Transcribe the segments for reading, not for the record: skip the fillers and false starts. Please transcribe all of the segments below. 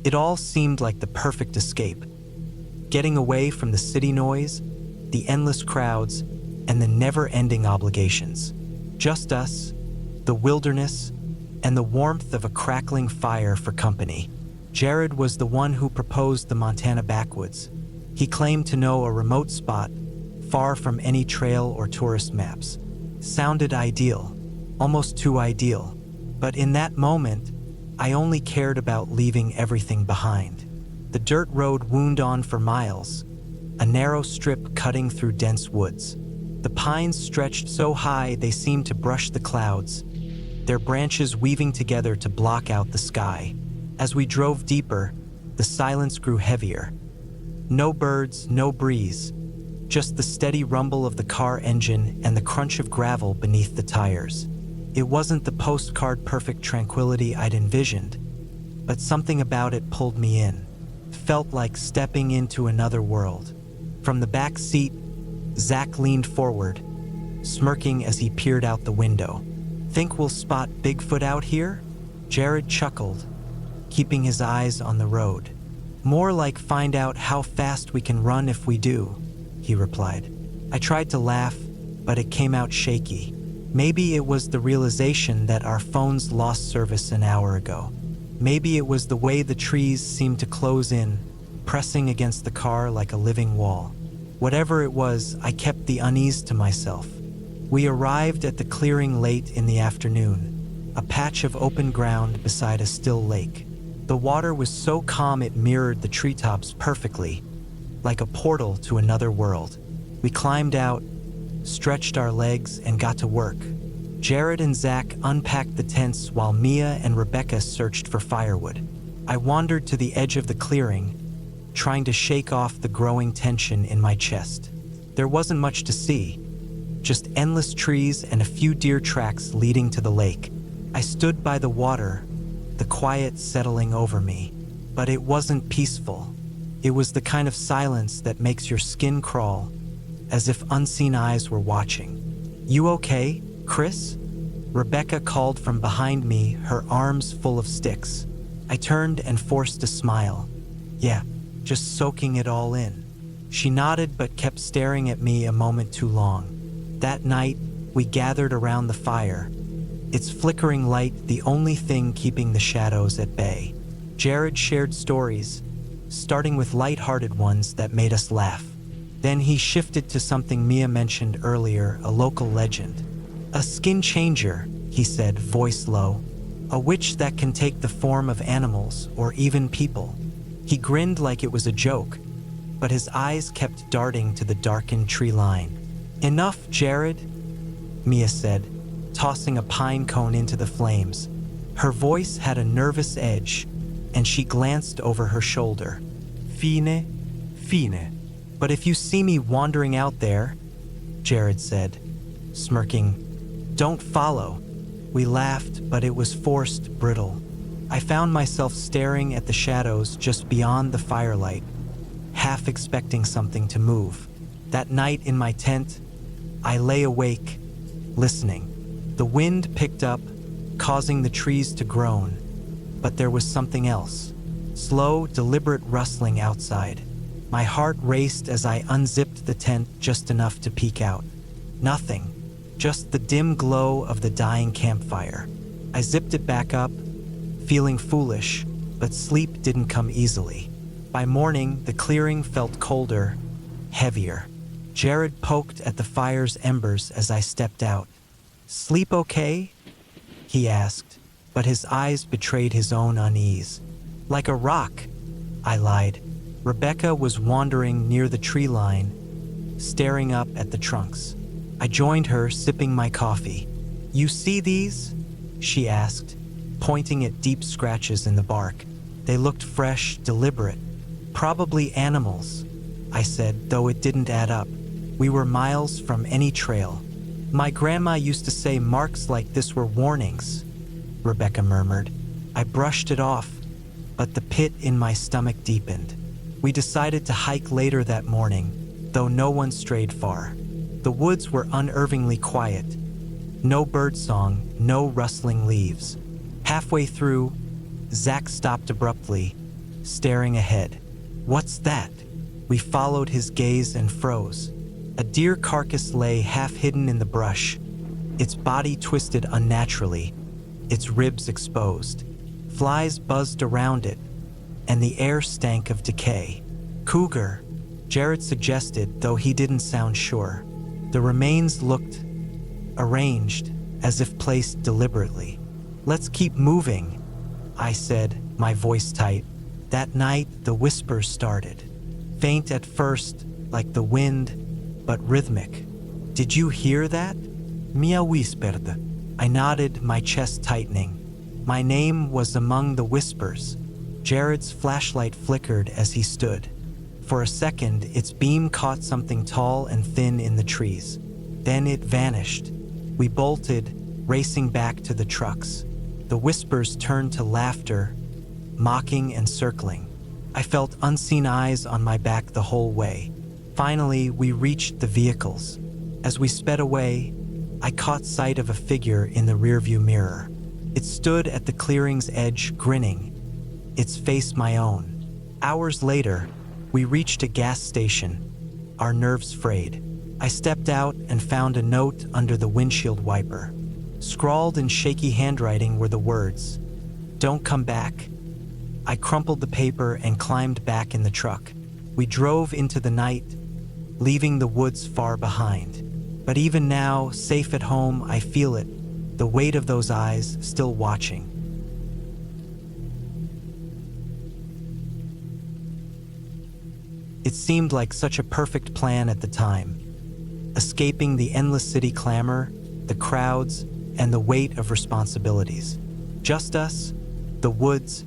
It all seemed like the perfect escape. Getting away from the city noise, the endless crowds, and the never-ending obligations. Just us, the wilderness, and the warmth of a crackling fire for company. Jared was the one who proposed the Montana backwoods. He claimed to know a remote spot, far from any trail or tourist maps. Sounded ideal, almost too ideal. But in that moment, I only cared about leaving everything behind. The dirt road wound on for miles, a narrow strip cutting through dense woods. The pines stretched so high they seemed to brush the clouds, their branches weaving together to block out the sky. As we drove deeper, the silence grew heavier. No birds, no breeze, just the steady rumble of the car engine and the crunch of gravel beneath the tires. It wasn't the postcard-perfect tranquility I'd envisioned, but something about it pulled me in. Felt like stepping into another world. From the back seat, Zach leaned forward, smirking as he peered out the window. "Think we'll spot Bigfoot out here?" Jared chuckled, keeping his eyes on the road. "More like find out how fast we can run if we do," he replied. I tried to laugh, but it came out shaky. Maybe it was the realization that our phones lost service an hour ago. Maybe it was the way the trees seemed to close in, pressing against the car like a living wall. Whatever it was, I kept the unease to myself. We arrived at the clearing late in the afternoon, a patch of open ground beside a still lake. The water was so calm it mirrored the treetops perfectly, like a portal to another world. We climbed out, stretched our legs, and got to work. Jared and Zach unpacked the tents while Mia and Rebecca searched for firewood. I wandered to the edge of the clearing, trying to shake off the growing tension in my chest. There wasn't much to see, just endless trees and a few deer tracks leading to the lake. I stood by the water, the quiet settling over me. But it wasn't peaceful. It was the kind of silence that makes your skin crawl, as if unseen eyes were watching. "You okay, Chris?" Rebecca called from behind me, her arms full of sticks. I turned and forced a smile. "Yeah, just soaking it all in." She nodded but kept staring at me a moment too long. That night, we gathered around the fire, its flickering light the only thing keeping the shadows at bay. Jared shared stories, starting with light-hearted ones that made us laugh. Then he shifted to something Mia mentioned earlier, a local legend. "A skin changer," he said, voice low. "A witch that can take the form of animals or even people." He grinned like it was a joke, but his eyes kept darting to the darkened tree line. "Enough, Jared," Mia said, tossing a pine cone into the flames. Her voice had a nervous edge, and she glanced over her shoulder. "Fine, fine. But if you see me wandering out there," Jared said, smirking, "don't follow." We laughed, but it was forced, brittle. I found myself staring at the shadows just beyond the firelight, half expecting something to move. That night in my tent, I lay awake, listening. The wind picked up, causing the trees to groan, but there was something else. Slow, deliberate rustling outside. My heart raced as I unzipped the tent just enough to peek out. Nothing, just the dim glow of the dying campfire. I zipped it back up, feeling foolish, but sleep didn't come easily. By morning, the clearing felt colder, heavier. Jared poked at the fire's embers as I stepped out. "Sleep okay?" he asked, but his eyes betrayed his own unease. "Like a rock," I lied. Rebecca was wandering near the tree line, staring up at the trunks. I joined her, sipping my coffee. "You see these?" she asked, pointing at deep scratches in the bark. They looked fresh, deliberate. "Probably animals," I said, though it didn't add up. We were miles from any trail. "My grandma used to say marks like this were warnings," Rebecca murmured. I brushed it off, but the pit in my stomach deepened. We decided to hike later that morning, though no one strayed far. The woods were unnervingly quiet. No birdsong, no rustling leaves. Halfway through, Zach stopped abruptly, staring ahead. "What's that?" We followed his gaze and froze. A deer carcass lay half hidden in the brush, its body twisted unnaturally, its ribs exposed. Flies buzzed around it, and the air stank of decay. "Cougar," Jared suggested, though he didn't sound sure. The remains looked arranged, as if placed deliberately. "Let's keep moving," I said, my voice tight. That night, the whispers started. Faint at first, like the wind, but rhythmic. "Did you hear that?" Mia whispered. I nodded, my chest tightening. My name was among the whispers. Jared's flashlight flickered as he stood. For a second, its beam caught something tall and thin in the trees. Then it vanished. We bolted, racing back to the trucks. The whispers turned to laughter, mocking and circling. I felt unseen eyes on my back the whole way. Finally, we reached the vehicles. As we sped away, I caught sight of a figure in the rearview mirror. It stood at the clearing's edge, grinning, its face my own. Hours later, we reached a gas station, our nerves frayed. I stepped out and found a note under the windshield wiper. Scrawled in shaky handwriting were the words, "Don't come back." I crumpled the paper and climbed back in the truck. We drove into the night, leaving the woods far behind. But even now, safe at home, I feel it, the weight of those eyes still watching. It seemed like such a perfect plan at the time. Escaping the endless city clamor, the crowds, and the weight of responsibilities. Just us, the woods,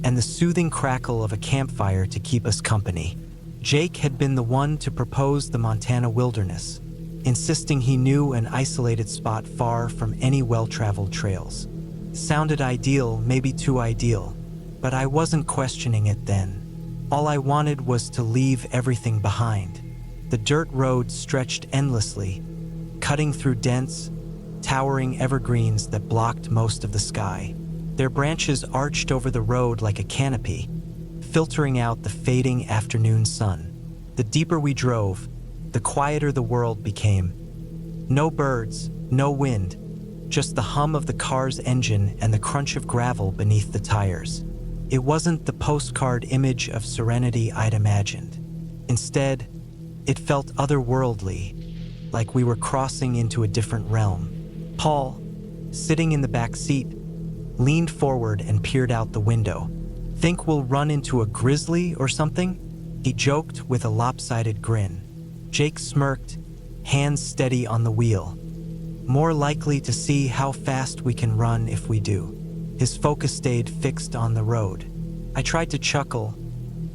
and the soothing crackle of a campfire to keep us company. Jake had been the one to propose the Montana wilderness, insisting he knew an isolated spot far from any well-traveled trails. Sounded ideal, maybe too ideal, but I wasn't questioning it then. All I wanted was to leave everything behind. The dirt road stretched endlessly, cutting through dense, towering evergreens that blocked most of the sky. Their branches arched over the road like a canopy, filtering out the fading afternoon sun. The deeper we drove, the quieter the world became. No birds, no wind, just the hum of the car's engine and the crunch of gravel beneath the tires. It wasn't the postcard image of serenity I'd imagined. Instead, it felt otherworldly, like we were crossing into a different realm. Paul, sitting in the back seat, leaned forward and peered out the window. "Think we'll run into a grizzly or something?" he joked with a lopsided grin. Jake smirked, hands steady on the wheel. "More likely to see how fast we can run if we do." His focus stayed fixed on the road. I tried to chuckle,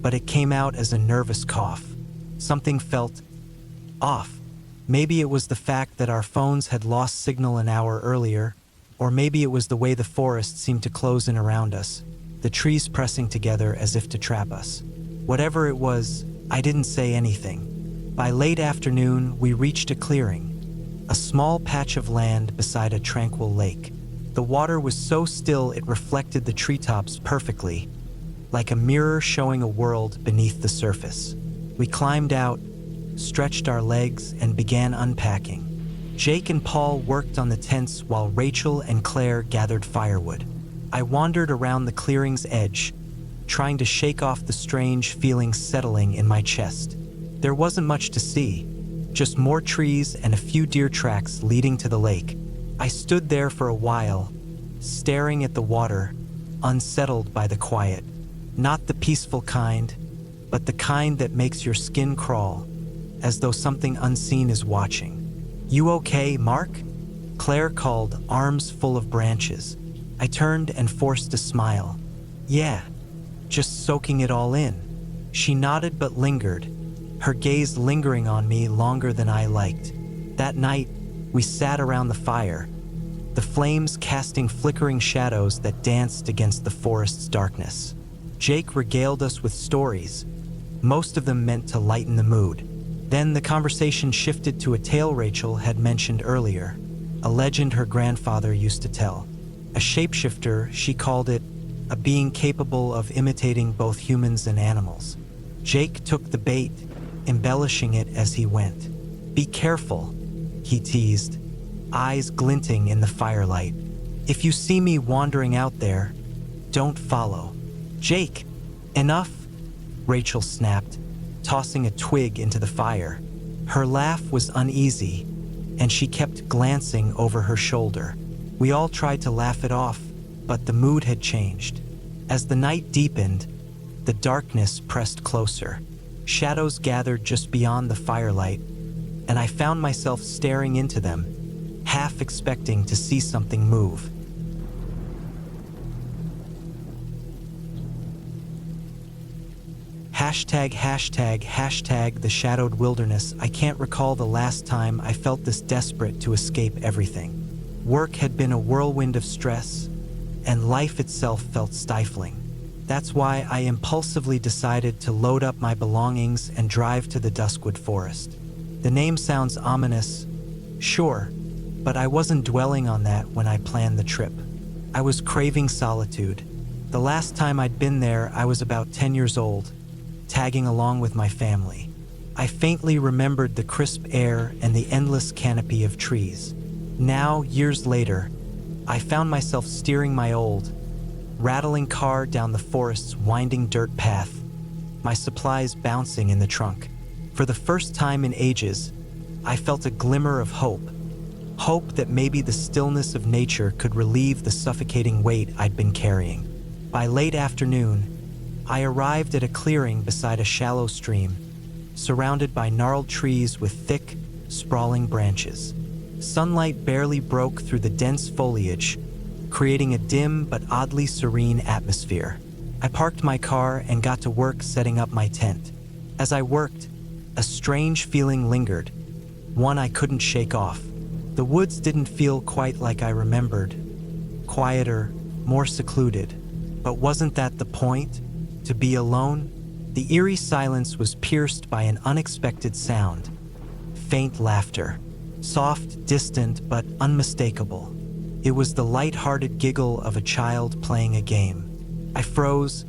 but it came out as a nervous cough. Something felt off. Maybe it was the fact that our phones had lost signal an hour earlier, or maybe it was the way the forest seemed to close in around us, the trees pressing together as if to trap us. Whatever it was, I didn't say anything. By late afternoon, we reached a clearing, a small patch of land beside a tranquil lake. The water was so still it reflected the treetops perfectly, like a mirror showing a world beneath the surface. We climbed out, stretched our legs, and began unpacking. Jake and Paul worked on the tents while Rachel and Claire gathered firewood. I wandered around the clearing's edge, trying to shake off the strange feeling settling in my chest. There wasn't much to see, just more trees and a few deer tracks leading to the lake. I stood there for a while, staring at the water, unsettled by the quiet. Not the peaceful kind, but the kind that makes your skin crawl, as though something unseen is watching. "You okay, Mark?" Claire called, arms full of branches. I turned and forced a smile. "Yeah, just soaking it all in." She nodded but lingered, her gaze lingering on me longer than I liked. That night, we sat around the fire, the flames casting flickering shadows that danced against the forest's darkness. Jake regaled us with stories, most of them meant to lighten the mood. Then the conversation shifted to a tale Rachel had mentioned earlier, a legend her grandfather used to tell. A shapeshifter, she called it, a being capable of imitating both humans and animals. Jake took the bait, embellishing it as he went. "Be careful," he teased, eyes glinting in the firelight. "If you see me wandering out there, don't follow." "Jake, enough," Rachel snapped, tossing a twig into the fire. Her laugh was uneasy, and she kept glancing over her shoulder. We all tried to laugh it off, but the mood had changed. As the night deepened, the darkness pressed closer. Shadows gathered just beyond the firelight, and I found myself staring into them, half expecting to see something move. ###the shadowed wilderness. I can't recall the last time I felt this desperate to escape everything. Work had been a whirlwind of stress, and life itself felt stifling. That's why I impulsively decided to load up my belongings and drive to the Duskwood Forest. The name sounds ominous, sure, but I wasn't dwelling on that when I planned the trip. I was craving solitude. The last time I'd been there, I was about 10 years old, tagging along with my family. I faintly remembered the crisp air and the endless canopy of trees. Now, years later, I found myself steering my old, rattling car down the forest's winding dirt path, my supplies bouncing in the trunk. For the first time in ages, I felt a glimmer of hope. Hope that maybe the stillness of nature could relieve the suffocating weight I'd been carrying. By late afternoon, I arrived at a clearing beside a shallow stream, surrounded by gnarled trees with thick, sprawling branches. Sunlight barely broke through the dense foliage, creating a dim but oddly serene atmosphere. I parked my car and got to work setting up my tent. As I worked, a strange feeling lingered, one I couldn't shake off. The woods didn't feel quite like I remembered. Quieter, more secluded. But wasn't that the point? To be alone? The eerie silence was pierced by an unexpected sound. Faint laughter. Soft, distant, but unmistakable. It was the light-hearted giggle of a child playing a game. I froze,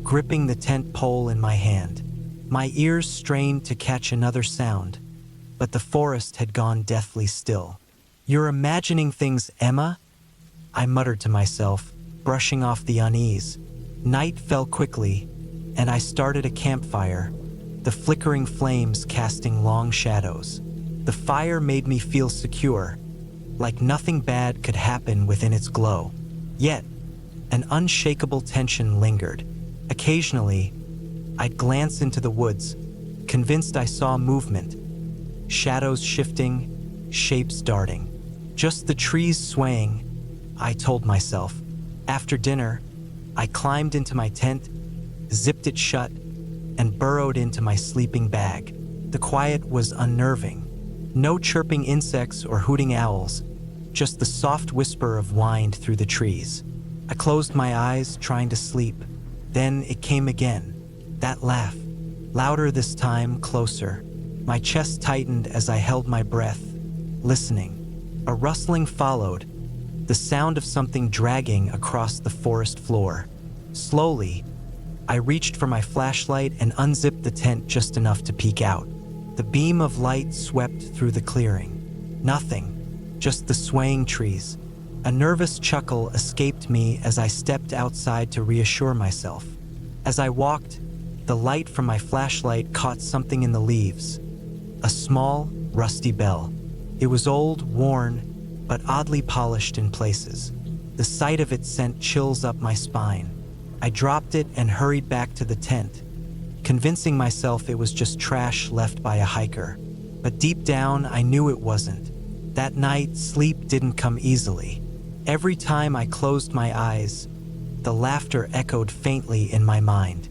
gripping the tent pole in my hand. My ears strained to catch another sound, but the forest had gone deathly still. "You're imagining things, Emma?" I muttered to myself, brushing off the unease. Night fell quickly, and I started a campfire, the flickering flames casting long shadows. The fire made me feel secure, like nothing bad could happen within its glow. Yet, an unshakable tension lingered. Occasionally, I'd glance into the woods, convinced I saw movement, shadows shifting, shapes darting. Just the trees swaying, I told myself. After dinner, I climbed into my tent, zipped it shut, and burrowed into my sleeping bag. The quiet was unnerving. No chirping insects or hooting owls, just the soft whisper of wind through the trees. I closed my eyes, trying to sleep. Then it came again. That laugh. Louder this time, closer. My chest tightened as I held my breath, listening. A rustling followed, the sound of something dragging across the forest floor. Slowly, I reached for my flashlight and unzipped the tent just enough to peek out. The beam of light swept through the clearing. Nothing, just the swaying trees. A nervous chuckle escaped me as I stepped outside to reassure myself. As I walked, the light from my flashlight caught something in the leaves. A small, rusty bell. It was old, worn, but oddly polished in places. The sight of it sent chills up my spine. I dropped it and hurried back to the tent, convincing myself it was just trash left by a hiker. But deep down, I knew it wasn't. That night, sleep didn't come easily. Every time I closed my eyes, the laughter echoed faintly in my mind.